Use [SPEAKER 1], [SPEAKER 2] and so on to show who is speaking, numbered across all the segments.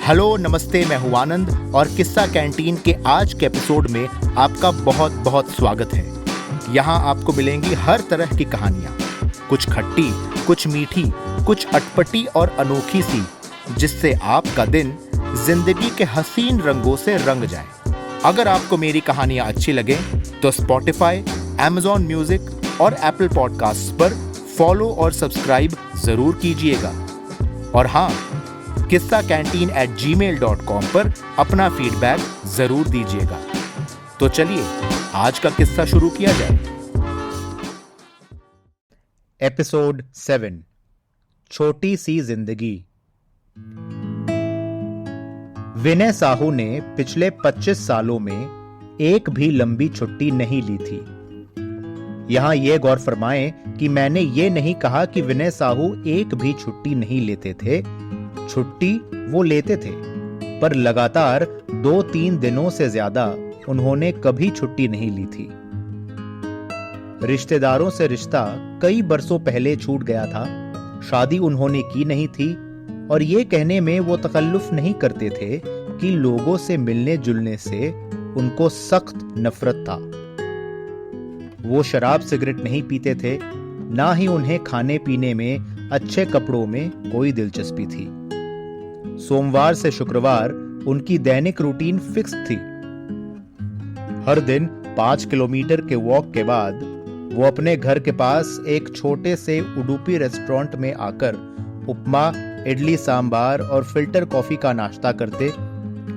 [SPEAKER 1] Hello नमस्ते, मैं हूं आनंद और किस्सा कैंटीन के आज के एपिसोड में आपका बहुत बहुत स्वागत है। यहाँ आपको मिलेंगी हर तरह की कहानियाँ, कुछ खट्टी, कुछ मीठी, कुछ अटपटी और अनोखी सी, जिससे आपका दिन जिंदगी के हसीन रंगों से रंग जाए। अगर आपको मेरी कहानियाँ अच्छी लगें तो स्पॉटिफाई, Amazon म्यूजिक और एप्पल पॉडकास्ट पर फॉलो और सब्सक्राइब जरूर कीजिएगा। और हाँ, किस्सा कैंटीन @gmail.com पर अपना फीडबैक जरूर दीजिएगा। तो चलिए आज का किस्सा शुरू किया जाए। एपिसोड 7, छोटी सी जिंदगी। विनय साहू ने पिछले 25 सालों में एक भी लंबी छुट्टी नहीं ली थी। यहां यह गौर फरमाएं कि मैंने ये नहीं कहा कि विनय साहू एक भी छुट्टी नहीं लेते थे। छुट्टी वो लेते थे, पर लगातार 2-3 दिनों से ज्यादा उन्होंने कभी छुट्टी नहीं ली थी। रिश्तेदारों से रिश्ता कई बरसों पहले छूट गया था। शादी उन्होंने की नहीं थी और ये कहने में वो तकल्लुफ नहीं करते थे कि लोगों से मिलने जुलने से उनको सख्त नफरत था। वो शराब सिगरेट नहीं पीते थे, ना ही उन्हें खाने पीने में, अच्छे कपड़ों में कोई दिलचस्पी थी। सोमवार से शुक्रवार उनकी दैनिक रूटीन फिक्स थी। हर दिन 5 किलोमीटर के वॉक के बाद वो अपने घर के पास एक छोटे से उडुपी रेस्टोरेंट में आकर उपमा, इडली सांबार और फिल्टर कॉफी का नाश्ता करते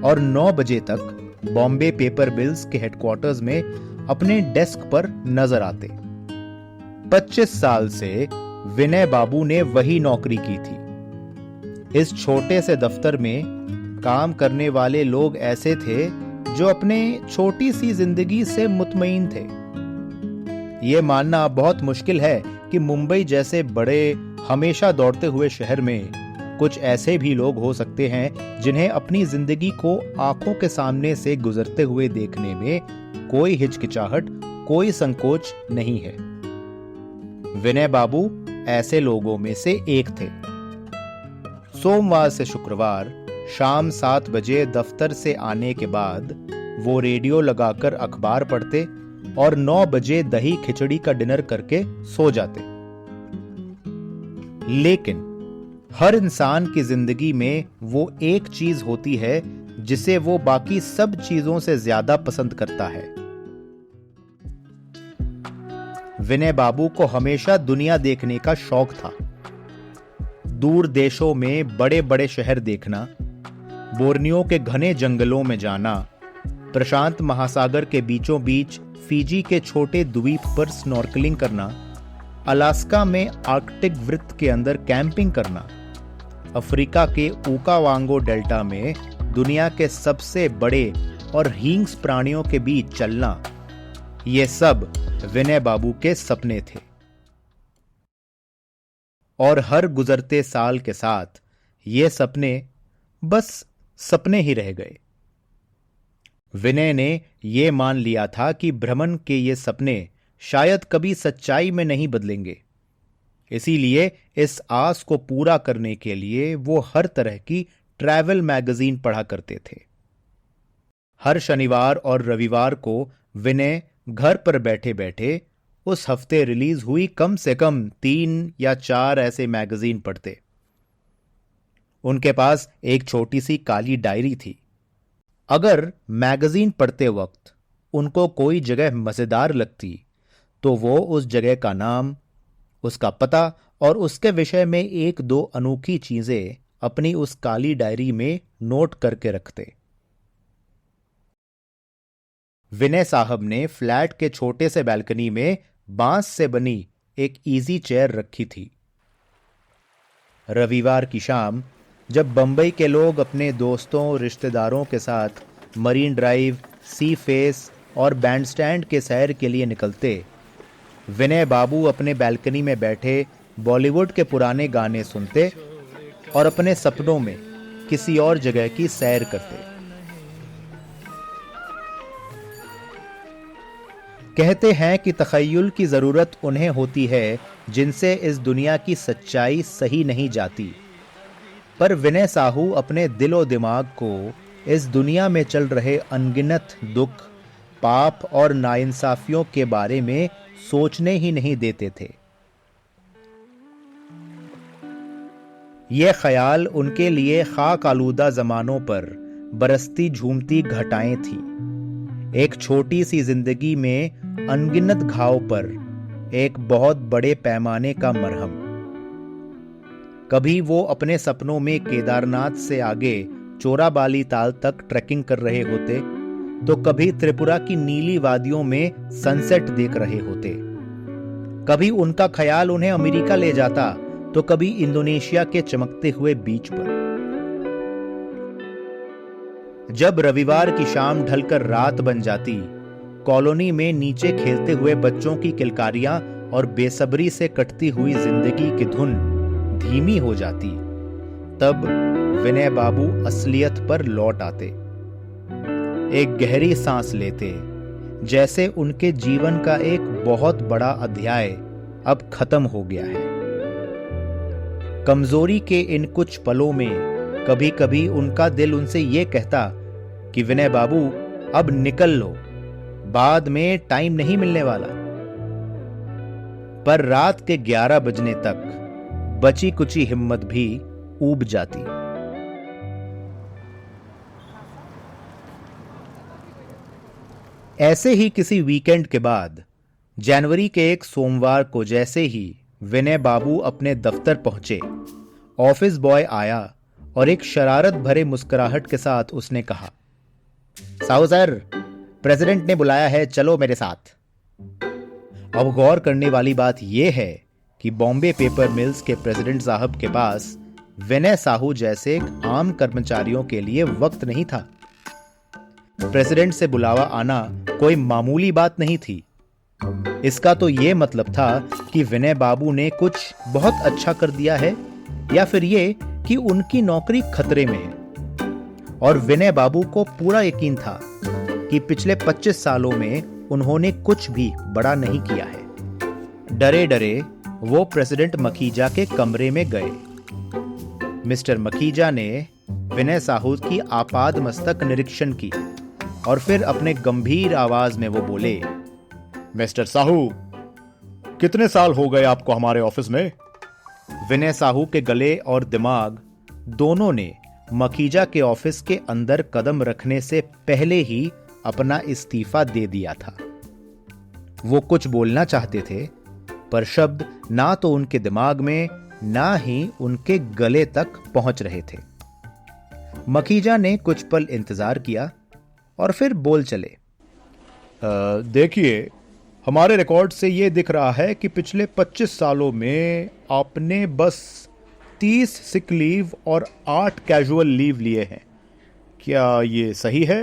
[SPEAKER 1] और 9 बजे तक बॉम्बे पेपर बिल्स के हेडक्वार्टर्स में अपने डेस्क पर नजर आते। 25 साल से विनय बाबू ने वही नौकरी की थी। इस छोटे से दफ्तर में काम करने वाले लोग ऐसे थे जो अपने छोटी सी जिंदगी से मुतमईन थे। यह मानना बहुत मुश्किल है कि मुंबई जैसे बड़े, हमेशा दौड़ते हुए शहर में कुछ ऐसे भी लोग हो सकते हैं जिन्हें अपनी जिंदगी को आंखों के सामने से गुजरते हुए देखने में कोई हिचकिचाहट, कोई संकोच नहीं है। विनय बाबू ऐसे लोगों में से एक थे। सोमवार से शुक्रवार शाम 7 बजे दफ्तर से आने के बाद वो रेडियो लगाकर अखबार पढ़ते और 9 बजे दही खिचड़ी का डिनर करके सो जाते। लेकिन हर इंसान की जिंदगी में वो एक चीज होती है जिसे वो बाकी सब चीजों से ज्यादा पसंद करता है। विनय बाबू को हमेशा दुनिया देखने का शौक था। दूर देशों में बड़े बड़े शहर देखना, बोर्नियो के घने जंगलों में जाना, प्रशांत महासागर के बीचों बीच फिजी के छोटे द्वीप पर स्नॉर्कलिंग करना, अलास्का में आर्कटिक वृत्त के अंदर कैंपिंग करना, अफ्रीका के ओकावांगो डेल्टा में दुनिया के सबसे बड़े और हिंग्स प्राणियों के बीच चलना, ये सब विनय बाबू के सपने थे। और हर गुजरते साल के साथ ये सपने बस सपने ही रह गए। विनय ने ये मान लिया था कि भ्रमण के ये सपने शायद कभी सच्चाई में नहीं बदलेंगे। इसीलिए इस आस को पूरा करने के लिए वो हर तरह की ट्रैवल मैगजीन पढ़ा करते थे। हर शनिवार और रविवार को विनय घर पर बैठे बैठे उस हफ्ते रिलीज हुई कम से कम 3 या 4 ऐसे मैगजीन पढ़ते। उनके पास एक छोटी सी काली डायरी थी। अगर मैगजीन पढ़ते वक्त उनको कोई जगह मजेदार लगती तो वो उस जगह का नाम, उसका पता और उसके विषय में 1-2 अनोखी चीजें अपनी उस काली डायरी में नोट करके रखते। विनय साहब ने फ्लैट के छोटे से बालकनी में बांस से बनी एक इजी चेयर रखी थी। रविवार की शाम जब बंबई के लोग अपने दोस्तों, रिश्तेदारों के साथ मरीन ड्राइव, सी फेस और बैंडस्टैंड के सैर के लिए निकलते, विनय बाबू अपने बालकनी में बैठे बॉलीवुड के पुराने गाने सुनते और अपने सपनों में किसी और जगह की सैर करते। कहते हैं कि तखय्युल की जरूरत उन्हें होती है जिनसे इस दुनिया की सच्चाई सही नहीं जाती। पर विनय साहू अपने दिलो दिमाग को इस दुनिया में चल रहे अनगिनत दुख, पाप और नाइंसाफियों के बारे में सोचने ही नहीं देते थे। यह ख्याल उनके लिए खाक आलूदा जमानों पर बरसती झूमती घटाएं थी, एक छोटी सी जिंदगी में अनगिनत घाव पर एक बहुत बड़े पैमाने का मरहम। कभी वो अपने सपनों में केदारनाथ से आगे चोराबाली ताल तक ट्रैकिंग कर रहे होते, तो कभी त्रिपुरा की नीली वादियों में सनसेट देख रहे होते। कभी उनका ख्याल उन्हें अमेरिका ले जाता, तो कभी इंडोनेशिया के चमकते हुए बीच पर। जब रविवार की शाम ढलकर रात बन जाती, कॉलोनी में नीचे खेलते हुए बच्चों की किलकारियां और बेसब्री से कटती हुई जिंदगी की धुन धीमी हो जाती, तब विनय बाबू असलियत पर लौट आते। एक गहरी सांस लेते, जैसे उनके जीवन का एक बहुत बड़ा अध्याय अब खत्म हो गया है। कमजोरी के इन कुछ पलों में कभी कभी उनका दिल उनसे यह कहता कि विनय बाबू अब निकल लो, बाद में टाइम नहीं मिलने वाला। पर रात के 11 बजने तक बची कुची हिम्मत भी ऊब जाती। ऐसे ही किसी वीकेंड के बाद जनवरी के एक सोमवार को जैसे ही विनय बाबू अपने दफ्तर पहुंचे, ऑफिस बॉय आया और एक शरारत भरे मुस्कुराहट के साथ उसने कहा, साहू सर, प्रेसिडेंट ने बुलाया है, चलो मेरे साथ। अब गौर करने वाली बात यह है कि बॉम्बे पेपर मिल्स के प्रेसिडेंट साहब के पास विनय साहू जैसे आम कर्मचारियों के लिए वक्त नहीं था। प्रेसिडेंट से बुलावा आना कोई मामूली बात नहीं थी। इसका तो यह मतलब था कि विनय बाबू ने कुछ बहुत अच्छा कर दिया है, या फिर यह कि उनकी नौकरी खतरे में है। और विनय बाबू को पूरा यकीन था कि पिछले 25 सालों में उन्होंने कुछ भी बड़ा नहीं किया है। डरे डरे वो प्रेसिडेंट मखीजा के कमरे में गए। मिस्टर मखीजा ने विनय साहू की आपाद मस्तक निरीक्षण की और फिर अपने गंभीर आवाज में वो बोले, मिस्टर साहू, कितने साल हो गए आपको हमारे ऑफिस में? विनय साहू के गले और दिमाग दोनों ने मखीजा के ऑफिस के अंदर कदम रखने से पहले ही अपना इस्तीफा दे दिया था। वो कुछ बोलना चाहते थे, पर शब्द ना तो उनके दिमाग में ना ही उनके गले तक पहुंच रहे थे। मखीजा ने कुछ पल इंतजार किया और फिर बोल चले, देखिए, हमारे रिकॉर्ड से यह दिख रहा है कि पिछले 25 सालों में आपने बस 30 सिक लीव और 8 कैजुअल लीव लिए हैं। क्या ये सही है?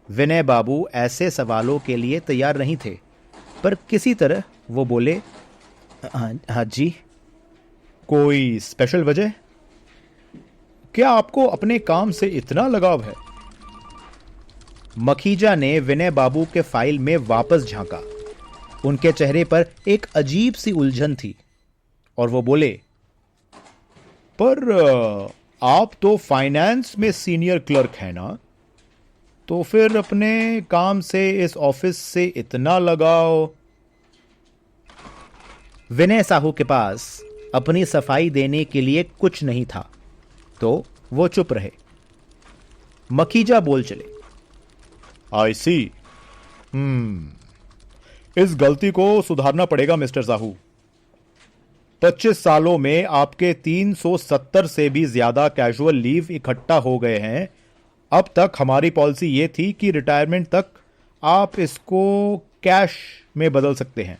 [SPEAKER 1] विनय बाबू ऐसे सवालों के लिए तैयार नहीं थे, पर किसी तरह वो बोले, हाँ जी। कोई स्पेशल वजह? क्या आपको अपने काम से इतना लगाव है? मखीजा ने विनय बाबू के फाइल में वापस झांका। उनके चेहरे पर एक अजीब सी उलझन थी और वो बोले, पर आप तो फाइनेंस में सीनियर क्लर्क हैं ना, तो फिर अपने काम से इस ऑफिस से इतना लगाव? विनय साहू के पास अपनी सफाई देने के लिए कुछ नहीं था, तो वो चुप रहे। मखीजा बोल चले, आई सी, इस गलती को सुधारना पड़ेगा मिस्टर साहू। 25 सालों में आपके 370 से भी ज्यादा कैजुअल लीव इकट्ठा हो गए हैं। अब तक हमारी पॉलिसी यह थी कि रिटायरमेंट तक आप इसको कैश में बदल सकते हैं,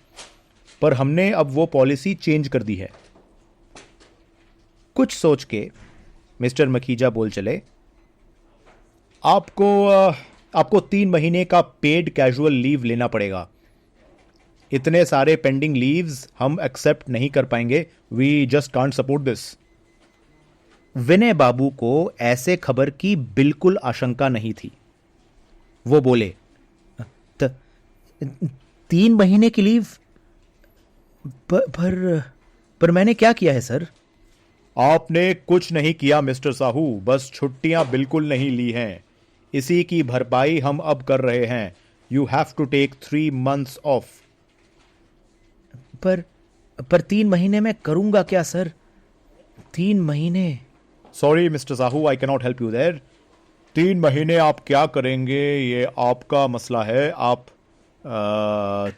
[SPEAKER 1] पर हमने अब वो पॉलिसी चेंज कर दी है। कुछ सोच के मिस्टर मखीजा बोल चले, आपको 3 महीने का पेड कैजुअल लीव लेना पड़ेगा। इतने सारे पेंडिंग लीव्स हम एक्सेप्ट नहीं कर पाएंगे। We just can't support this. Vinay Babu को ऐसे खबर की बिल्कुल आशंका नहीं थी। वो बोले, 3 महीने की लीव? पर मैंने क्या किया है सर? आपने कुछ नहीं किया मिस्टर साहू, बस छुट्टियां बिल्कुल नहीं ली हैं। इसी की भरपाई हम अब कर रहे हैं। You have to take 3 months off. पर पर 3 महीने में करूंगा क्या सर? 3 महीने। Sorry mister Sahu, I cannot help you there. 3 महीने आप क्या करेंगे ये आपका मसला है। आप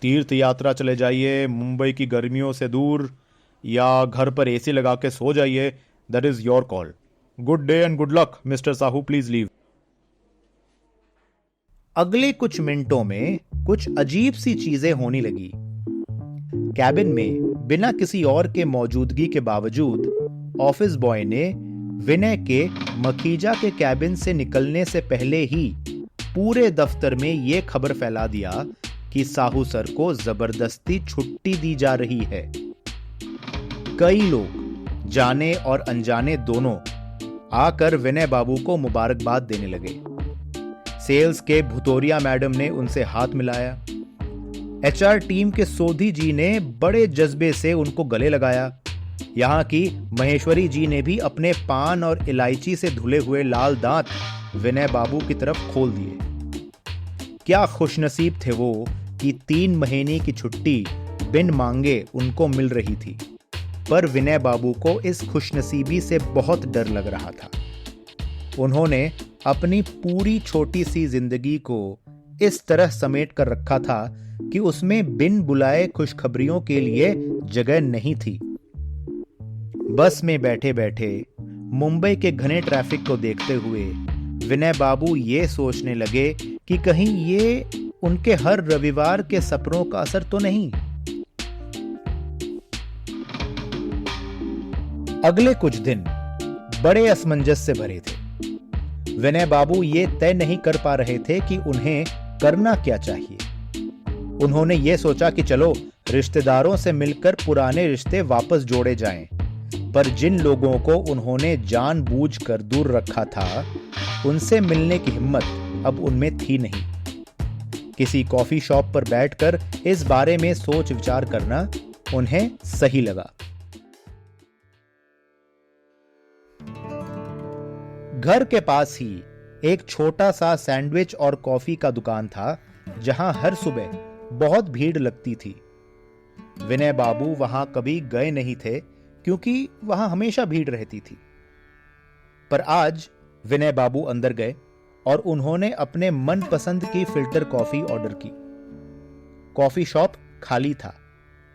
[SPEAKER 1] तीर्थ यात्रा चले जाइए, मुंबई की गर्मियों से दूर, या घर पर एसी लगा के सो जाइए। That is your call. Good day and good luck mister Sahu, please leave. अगले कुछ मिनटों में कुछ अजीब सी चीजें होने लगी। कैबिन में बिना किसी और के मौजूदगी के बावजूद ऑफिस बॉय ने विनय के मखीजा के कैबिन से निकलने से पहले ही पूरे दफ्तर में यह खबर फैला दिया कि साहू सर को जबरदस्ती छुट्टी दी जा रही है। कई लोग, जाने और अनजाने दोनों, आकर विनय बाबू को मुबारकबाद देने लगे। सेल्स के भुतोरिया मैडम ने उनसे हाथ मिलाया। एचआर टीम के सोधी जी ने बड़े जज्बे से उनको गले लगाया। यहां की महेश्वरी जी ने भी अपने पान और इलायची से धुले हुए लाल दांत विनय बाबू की तरफ खोल दिए। क्या खुशनसीब थे वो कि 3 महीने की छुट्टी बिन मांगे उनको मिल रही थी। पर विनय बाबू को इस खुशनसीबी से बहुत डर लग रहा था। उन्होंने अपनी पूरी छोटी सी जिंदगी को इस तरह समेट कर रखा था कि उसमें बिन बुलाए खुशखबरियों के लिए जगह नहीं थी। बस में बैठे बैठे मुंबई के घने ट्रैफिक को देखते हुए विनय बाबू ये सोचने लगे कि कहीं ये उनके हर रविवार के सपनों का असर तो नहीं। अगले कुछ दिन बड़े असमंजस से भरे थे। विनय बाबू ये तय नहीं कर पा रहे थे कि उन्हें करना क्या चाहिए। उन्होंने ये सोचा कि चलो रिश्तेदारों से मिलकर पुराने रिश्ते वापस जोड़े जाएं, पर जिन लोगों को उन्होंने जानबूझकर दूर रखा था उनसे मिलने की हिम्मत अब उनमें थी नहीं। किसी कॉफी शॉप पर बैठकर इस बारे में सोच विचार करना उन्हें सही लगा। घर के पास ही एक छोटा सा सैंडविच और कॉफी का दुकान था, जहां हर सुबह बहुत भीड़ लगती थी। विनय बाबू वहां कभी गए नहीं थे क्योंकि वहां हमेशा भीड़ रहती थी। पर आज विनय बाबू अंदर गए और उन्होंने अपने मनपसंद की फिल्टर कॉफी ऑर्डर की। कॉफी शॉप खाली था,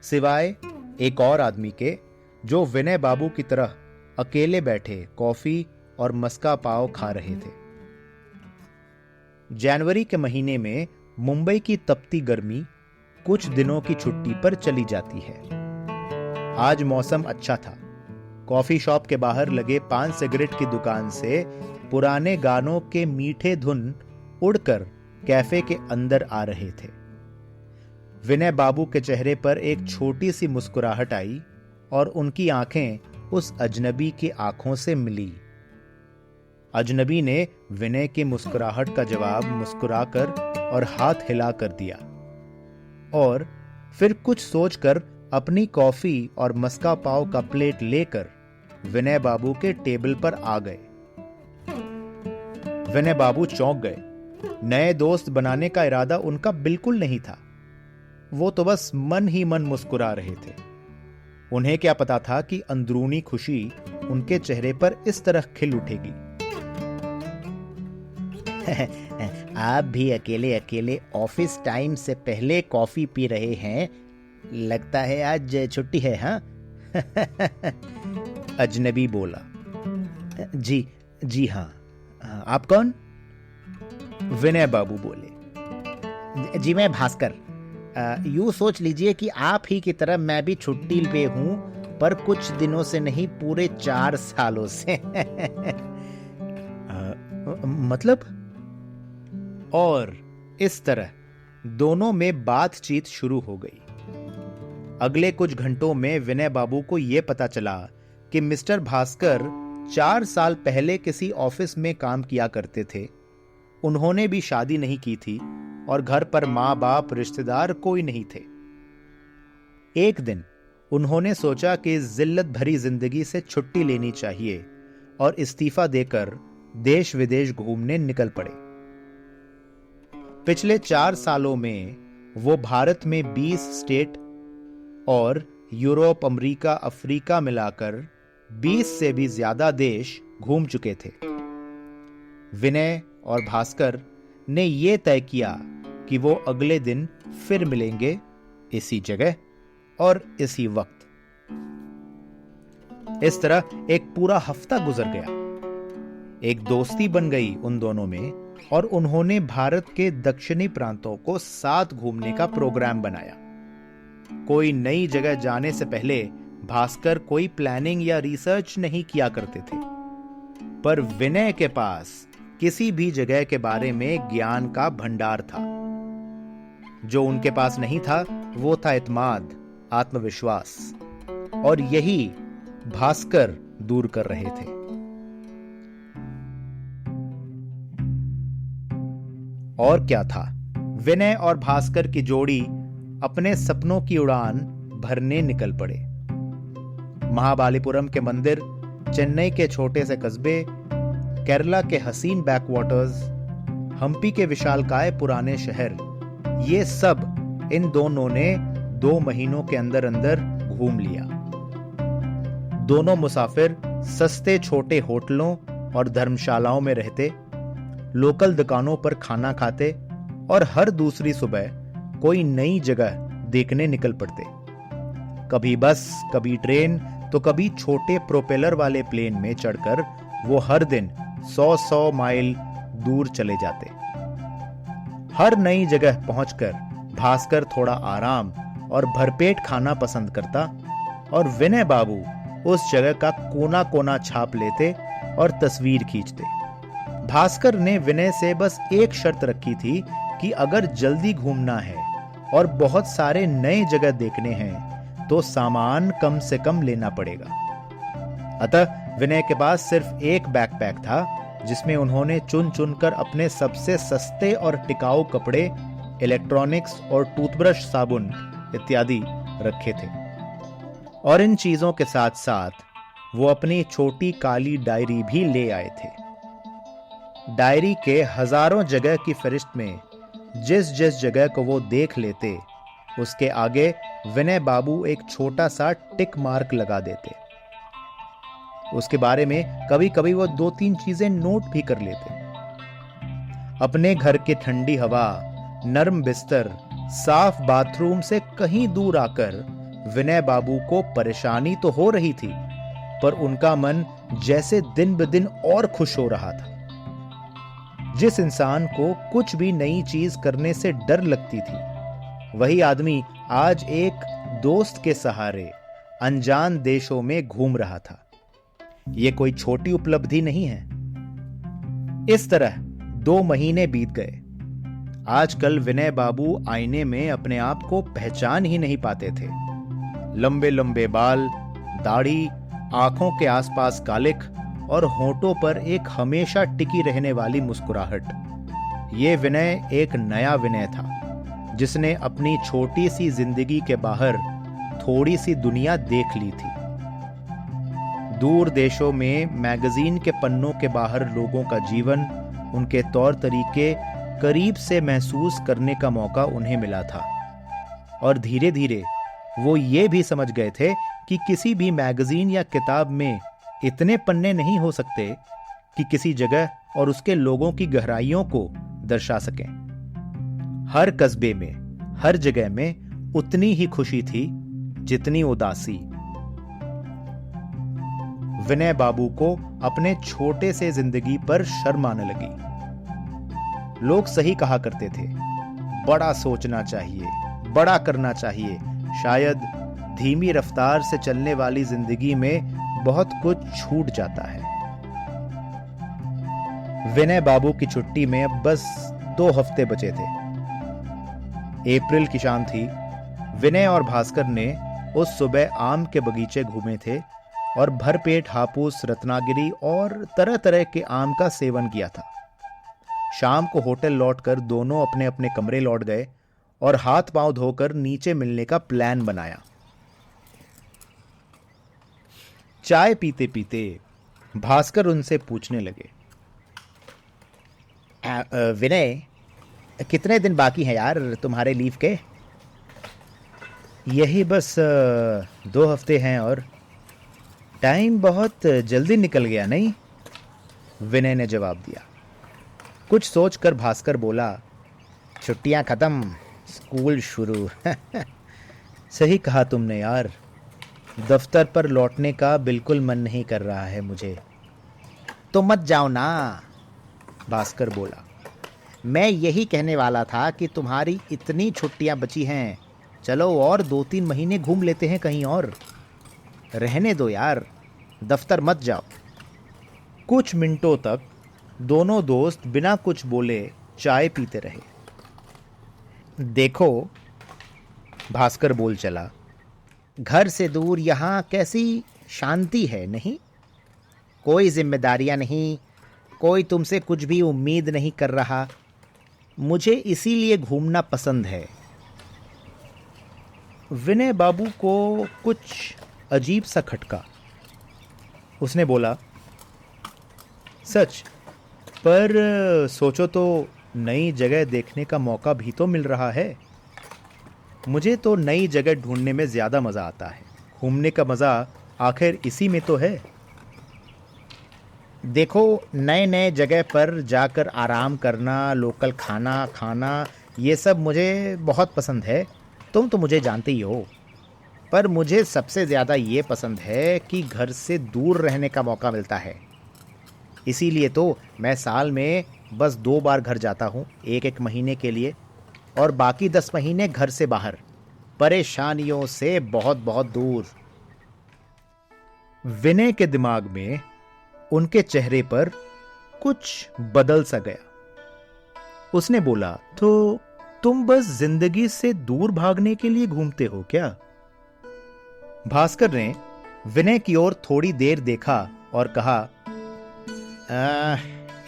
[SPEAKER 1] सिवाय एक और आदमी के, जो विनय बाबू की तरह अकेले बैठे कॉफी और मस्का पाव खा रहे थे। जनवरी के महीने में मुंबई की तपती गर्मी कुछ दिनों की छुट्टी पर चली जाती है। आज मौसम अच्छा था। कॉफी शॉप के बाहर लगे पान सिगरेट की दुकान से पुराने गानों के मीठे धुन उड़कर कैफे के अंदर आ रहे थे। विनय बाबू के चेहरे पर एक छोटी सी मुस्कुराहट आई और उनकी आंखें उस अजनबी की आंखों से मिली। अजनबी ने विनय की मुस्कुराहट का जवाब मुस्कुराकर और हाथ हिलाकर दिया, और फिर कुछ सोचकर अपनी कॉफी और मस्का पाव का प्लेट लेकर विनय बाबू के टेबल पर आ गए। विनय बाबू चौंक गए। नए दोस्त बनाने का इरादा उनका बिल्कुल नहीं था। वो तो बस मन ही मन मुस्कुरा रहे थे। उन्हें क्या पता था कि अंदरूनी खुशी उनके चेहरे पर इस तरह खिल उठेगी। आप भी अकेले अकेले ऑफिस टाइम से पहले कॉफी पी रहे हैं, लगता है आज छुट्टी है, हाँ? अजनबी बोला। जी हाँ। आप कौन? विनय बाबू बोले। जी मैं भास्कर। यूं सोच लीजिए कि आप ही की तरह मैं भी छुट्टी पे हूं, पर कुछ दिनों से नहीं, पूरे 4 सालों से। मतलब? और इस तरह दोनों में बातचीत शुरू हो गई। अगले कुछ घंटों में विनय बाबू को यह पता चला कि मिस्टर भास्कर 4 साल पहले किसी ऑफिस में काम किया करते थे। उन्होंने भी शादी नहीं की थी और घर पर माँ बाप रिश्तेदार कोई नहीं थे। एक दिन उन्होंने सोचा कि इस जिल्लत भरी जिंदगी से छुट्टी लेनी चाहिए और इस्तीफा देकर देश विदेश घूमने निकल पड़े। पिछले 4 सालों में वो भारत में 20 स्टेट और यूरोप, अमेरिका, अफ्रीका मिलाकर 20 से भी ज्यादा देश घूम चुके थे। विनय और भास्कर ने यह तय किया कि वो अगले दिन फिर मिलेंगे, इसी जगह और इसी वक्त। इस तरह एक पूरा हफ्ता गुजर गया। एक दोस्ती बन गई उन दोनों में और उन्होंने भारत के दक्षिणी प्रांतों को साथ घूमने का प्रोग्राम बनाया। कोई नई जगह जाने से पहले भास्कर कोई प्लानिंग या रिसर्च नहीं किया करते थे, पर विनय के पास किसी भी जगह के बारे में ज्ञान का भंडार था। जो उनके पास नहीं था वो था इत्माद, आत्मविश्वास, और यही भास्कर दूर कर रहे थे। और क्या था, विनय और भास्कर की जोड़ी अपने सपनों की उड़ान भरने निकल पड़े। महाबलीपुरम के मंदिर, चेन्नई के छोटे से कस्बे, केरला के हसीन बैकवाटर्स, हम्पी के विशालकाय पुराने शहर, ये सब इन दोनों ने 2 महीनों के अंदर अंदर घूम लिया। दोनों मुसाफिर सस्ते छोटे होटलों और धर्मशालाओं में रहते, लोकल दुकानों पर खाना खाते और हर दूसरी सुबह कोई नई जगह देखने निकल पड़ते। कभी बस, कभी ट्रेन, तो कभी छोटे प्रोपेलर वाले प्लेन में चढ़कर वो हर दिन 100-100 माइल दूर चले जाते। हर नई जगह पहुंचकर भास्कर थोड़ा आराम और भरपेट खाना पसंद करता और विनय बाबू उस जगह का कोना कोना छाप लेते और तस्वीर खींचते। भास्कर ने विनय से बस एक शर्त रखी थी कि अगर जल्दी घूमना है और बहुत सारे नए जगह देखने हैं तो सामान कम से कम लेना पड़ेगा। अतः विनय के पास सिर्फ एक बैकपैक था जिसमें उन्होंने चुन चुनकर अपने सबसे सस्ते और टिकाऊ कपड़े, इलेक्ट्रॉनिक्स और टूथब्रश, साबुन इत्यादि रखे थे। और इन चीजों के साथ साथ वो अपनी छोटी काली डायरी भी ले आए थे। डायरी के हजारों जगह की फहरिस्त में जिस जिस जगह को वो देख लेते उसके आगे विनय बाबू एक छोटा सा टिक मार्क लगा देते। उसके बारे में कभी कभी वो 2-3 चीजें नोट भी कर लेते। अपने घर की ठंडी हवा, नरम बिस्तर, साफ बाथरूम से कहीं दूर आकर विनय बाबू को परेशानी तो हो रही थी, पर उनका मन जैसे दिन ब दिन और खुश हो रहा था। जिस इंसान को कुछ भी नई चीज करने से डर लगती थी, वही आदमी आज एक दोस्त के सहारे अनजान देशों में घूम रहा था। यह कोई छोटी उपलब्धि नहीं है। इस तरह 2 महीने बीत गए। आजकल विनय बाबू आईने में अपने आप को पहचान ही नहीं पाते थे। लंबे लंबे बाल, दाढ़ी, आंखों के आसपास कालिख और होठों पर एक हमेशा टिकी रहने वाली मुस्कुराहट। ये विनय एक नया विनय था जिसने अपनी छोटी सी जिंदगी के बाहर थोड़ी सी दुनिया देख ली थी। दूर देशों में मैगजीन के पन्नों के बाहर लोगों का जीवन, उनके तौर तरीके करीब से महसूस करने का मौका उन्हें मिला था। और धीरे धीरे वो ये भी समझ गए थे कि किसी भी मैगजीन या किताब में इतने पन्ने नहीं हो सकते कि किसी जगह और उसके लोगों की गहराइयों को दर्शा सकें। हर कस्बे में, हर जगह में उतनी ही खुशी थी जितनी उदासी। विनय बाबू को अपने छोटे से जिंदगी पर शर्म आने लगी। लोग सही कहा करते थे, बड़ा सोचना चाहिए, बड़ा करना चाहिए। शायद धीमी रफ्तार से चलने वाली जिंदगी में बहुत कुछ छूट जाता है। विनय बाबू की छुट्टी में अब बस 2 हफ्ते बचे थे। अप्रैल की शाम थी। विनय और भास्कर ने उस सुबह आम के बगीचे घूमे थे और भरपेट हापूस, रत्नागिरी और तरह तरह के आम का सेवन किया था। शाम को होटल लौटकर दोनों अपने अपने कमरे लौट गए और हाथ पांव धोकर नीचे मिलने का प्लान बनाया। चाय पीते पीते भास्कर उनसे पूछने लगे, विनय, कितने दिन बाकी हैं यार तुम्हारे लीव के? यही बस 2 हफ्ते हैं और टाइम बहुत जल्दी निकल गया नहीं? विनय ने जवाब दिया। कुछ सोचकर भास्कर बोला, छुट्टियां खत्म, स्कूल शुरू। सही कहा तुमने यार, दफ्तर पर लौटने का बिल्कुल मन नहीं कर रहा है मुझे। तो मत जाओ ना, भास्कर बोला। मैं यही कहने वाला था कि तुम्हारी इतनी छुट्टियां बची हैं, चलो और 2-3 महीने घूम लेते हैं कहीं और। रहने दो यार, दफ्तर मत जाओ। कुछ मिनटों तक दोनों दोस्त बिना कुछ बोले चाय पीते रहे। देखो, भास्कर बोल चला, घर से दूर यहाँ कैसी शांति है नहीं? कोई जिम्मेदारियां नहीं, कोई तुमसे कुछ भी उम्मीद नहीं कर रहा। मुझे इसीलिए घूमना पसंद है। विनय बाबू को कुछ अजीब सा खटका। उसने बोला, सच, पर सोचो तो नई जगह देखने का मौका भी तो मिल रहा है। मुझे तो नई जगह ढूंढने में ज़्यादा मज़ा आता है। घूमने का मज़ा आखिर इसी में तो है। देखो, नए नए जगह पर जाकर आराम करना, लोकल खाना खाना, ये सब मुझे बहुत पसंद है। तुम तो मुझे जानते ही हो। पर मुझे सबसे ज़्यादा ये पसंद है कि घर से दूर रहने का मौका मिलता है। इसीलिए तो मैं साल में बस 2 बार घर जाता हूँ, 1-1 महीने के लिए, और बाकी 10 महीने घर से बाहर, परेशानियों से बहुत बहुत दूर। विनय के दिमाग में, उनके चेहरे पर कुछ बदल सा गया। उसने बोला, तो तुम बस जिंदगी से दूर भागने के लिए घूमते हो क्या? भास्कर ने विनय की ओर थोड़ी देर देखा और कहा,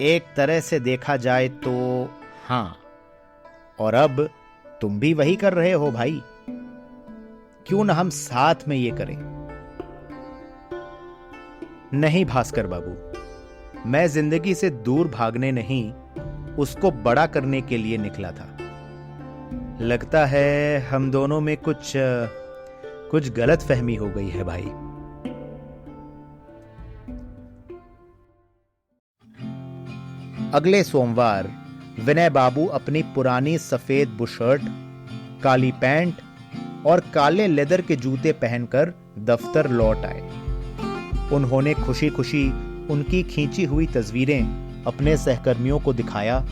[SPEAKER 1] एक तरह से देखा जाए तो हाँ, और अब तुम भी वही कर रहे हो भाई। क्यों ना हम साथ में ये करें? नहीं भास्कर बाबू, मैं जिंदगी से दूर भागने नहीं, उसको बड़ा करने के लिए निकला था। लगता है हम दोनों में कुछ गलत फहमी हो गई है भाई। अगले सोमवार विनय बाबू अपनी पुरानी सफेद बुशर्ट, काली पैंट और काले लेदर के जूते पहनकर दफ्तर लौट आए। उन्होंने खुशी खुशी उनकी खींची हुई तस्वीरें अपने सहकर्मियों को दिखाया,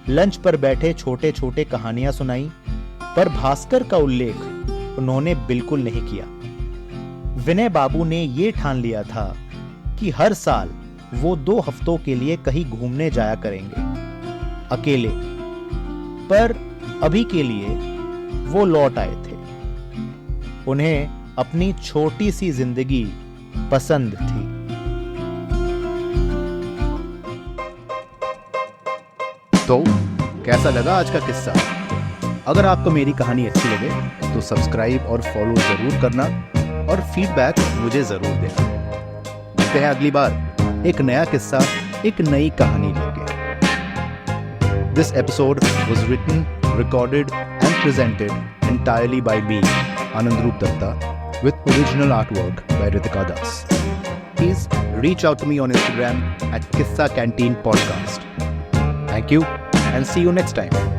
[SPEAKER 1] लंच पर बैठे छोटे छोटे कहानियां सुनाई, पर भास्कर का उल्लेख उन्होंने बिल्कुल नहीं किया। विनय बाबू ने ये ठान लिया था कि हर साल वो 2 हफ्तों के लिए कहीं घूमने जाया करेंगे, अकेले। पर अभी के लिए वो लौट आए थे। उन्हें अपनी छोटी सी जिंदगी पसंद थी।
[SPEAKER 2] तो कैसा लगा आज का किस्सा? अगर आपको मेरी कहानी अच्छी लगे तो सब्सक्राइब और फॉलो जरूर करना और फीडबैक मुझे जरूर देना। मिलते हैं अगली बार एक नया किस्सा, एक नई कहानी लेके। This episode was written, recorded and presented entirely by me, Anandroop Datta, with original artwork by Ritika Das. Please reach out to me on Instagram at Kissa Canteen Podcast. Thank you and see you next time.